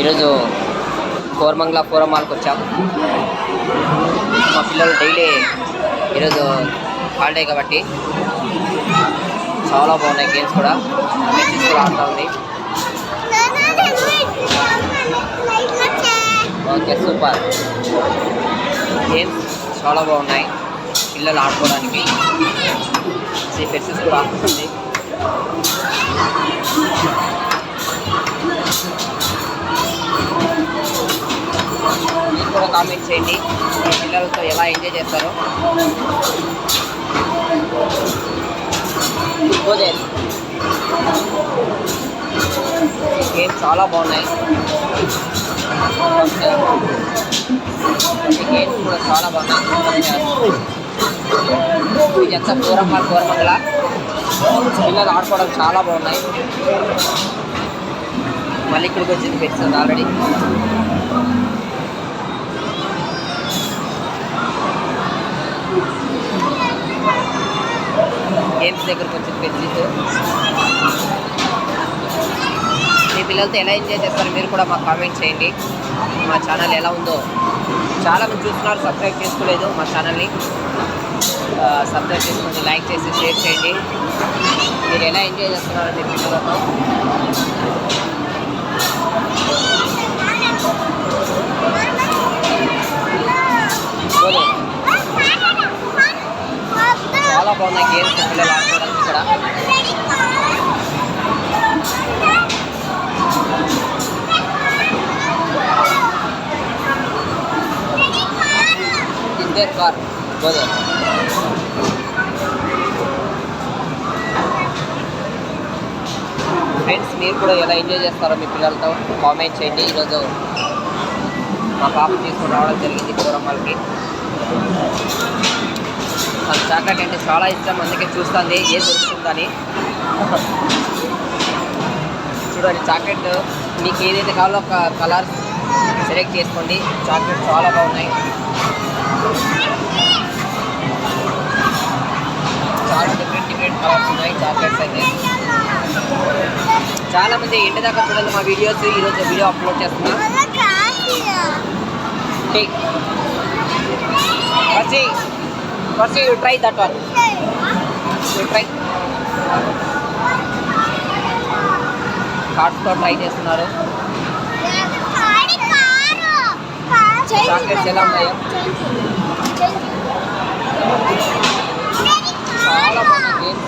ఈరోజు కోరమంగళ ఫోరం మాల్కి వచ్చాం. మా పిల్లలు డైలీ ఈరోజు హాలిడే కాబట్టి చాలా బాగున్నాయి గేమ్స్ కూడా. మెచ్చెస్ కూడా ఆడుతూ ఉంది. Okay, super. గేమ్స్ చాలా బాగున్నాయి పిల్లలు ఆడుకోవడానికి. మెచ్చెస్ కూడా ఆడుతుంది. మీరు కూడా కామెంట్ చేయండి మీ పిల్లలతో ఎలా ఎంజాయ్ చేస్తారో. గేమ్స్ చాలా బాగున్నాయి. గేమ్స్ కూడా చాలా బాగున్నాయి. ఇదంతా కోరమంగళ పిల్లలు ఆడుకోవడం చాలా బాగున్నాయి. మళ్ళీ ఇక్కడికి వచ్చింది పెట్టింది ఆల్రెడీ. గేమ్స్ దగ్గరకు వచ్చింది పెట్టింది. మీ పిల్లలతో ఎలా ఎంజాయ్ చేస్తారో మీరు కూడా మాకు కామెంట్ చేయండి. మా ఛానల్ ఎలా ఉందో చాలామంది చూస్తున్నారు, సబ్స్క్రైబ్ చేసుకోలేదు మా ఛానల్ని. సబ్స్క్రైబ్ చేసుకొని లైక్ చేసి షేర్ చేయండి. మీరు ఎలా ఎంజాయ్ చేస్తున్నారో మీ పిల్లలతో. చాలా బాగున్నాయి గేమ్స్ పిల్లలు ఆడుకోవడానికి కూడా. కార్ గోదావరి ఫ్రెండ్స్, మీరు కూడా ఎలా ఎంజాయ్ చేస్తారో మీ పిల్లలతో కామెంట్ చేయండి. ఈరోజు మా పాప తీసుకొని రావడం జరిగింది కోరమ్మలకి. నాకు చాక్లెట్ అంటే చాలా ఇష్టం, అందుకే చూస్తుంది ఏం దొరుకుతుందని. చూడండి, చాక్లెట్ మీకు ఏదైతే కావాలో ఒక కలర్ సెలెక్ట్ చేసుకోండి. చాక్లెట్ చాలా బాగున్నాయి. చాలా డిఫరెంట్ కలర్స్ ఉన్నాయి చాక్లెట్స్ అయితే. చాలామంది ఎండ దాకా చూడండి మా వీడియోస్. ఈరోజు వీడియో అప్లోడ్ చేస్తున్నా. First you try that one. You try. కార్డ్స్తో ట్రై చేస్తున్నారు. చాక్లెట్స్ ఎలా ఉన్నాయో చాలా బాగున్నాయి గేమ్స్.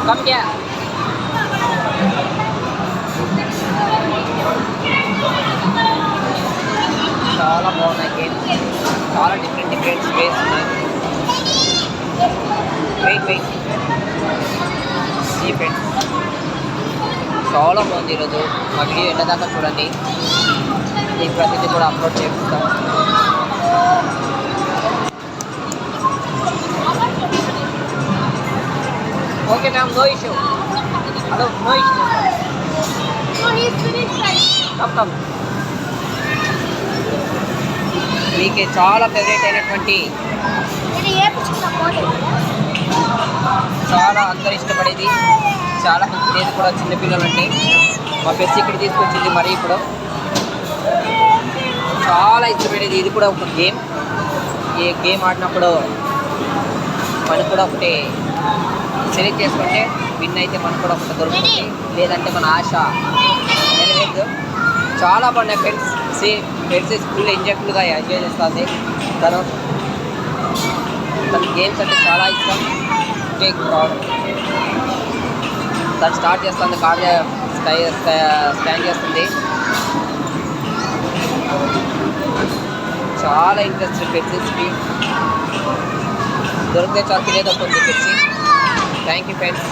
Come here. చాలా బాగున్నాయి గేమ్స్. చాలా డిఫరెంట్ స్పేస్ ఉన్నాయి. వెయిట్ సీ ఫ్రెండ్స్, చాలా బాగుంది. ఈరోజు మా వీడియో ఎండ దాకా చూడండి. ఈ ప్రతిదీ కూడా అప్లోడ్ చేస్తాం. Okay ma'am, no issue. Hello, no issue. Come. మీకు చాలా ఫేవరెట్ అయినటువంటి, చాలా అందరు ఇష్టపడేది, చాలా మంది లేదు కూడా చిన్నపిల్లలు అంటే మా పెద్ద ఇక్కడ తీసుకొచ్చింది. మరి ఇప్పుడు చాలా ఇష్టపడేది ఇది కూడా ఒక గేమ్. ఈ గేమ్ ఆడినప్పుడు మనకు కూడా ఒకటి సెలెక్ట్ చేసుకుంటే విన్ అయితే మనకు కూడా ఒకటి దొరుకుతుంది, లేదంటే మన ఆశ నెరవేరదు. చాలా బాగున్నాయి ఫ్రెండ్స్. ఫ్రెండ్స్ ఫుల్గా ఎంజాయ్ చేస్తుంది తను. గేమ్స్ అంటే చాలా ఇష్టం. కేక్ రావడం తను స్టార్ట్ చేస్తుంది. కార్డ్ స్కాన్ చేస్తుంది. చాలా ఇంట్రెస్ట్ పెట్స్కి దొరికితే చాలా తినేది ఉంటుంది పెట్స్. Thank you friends.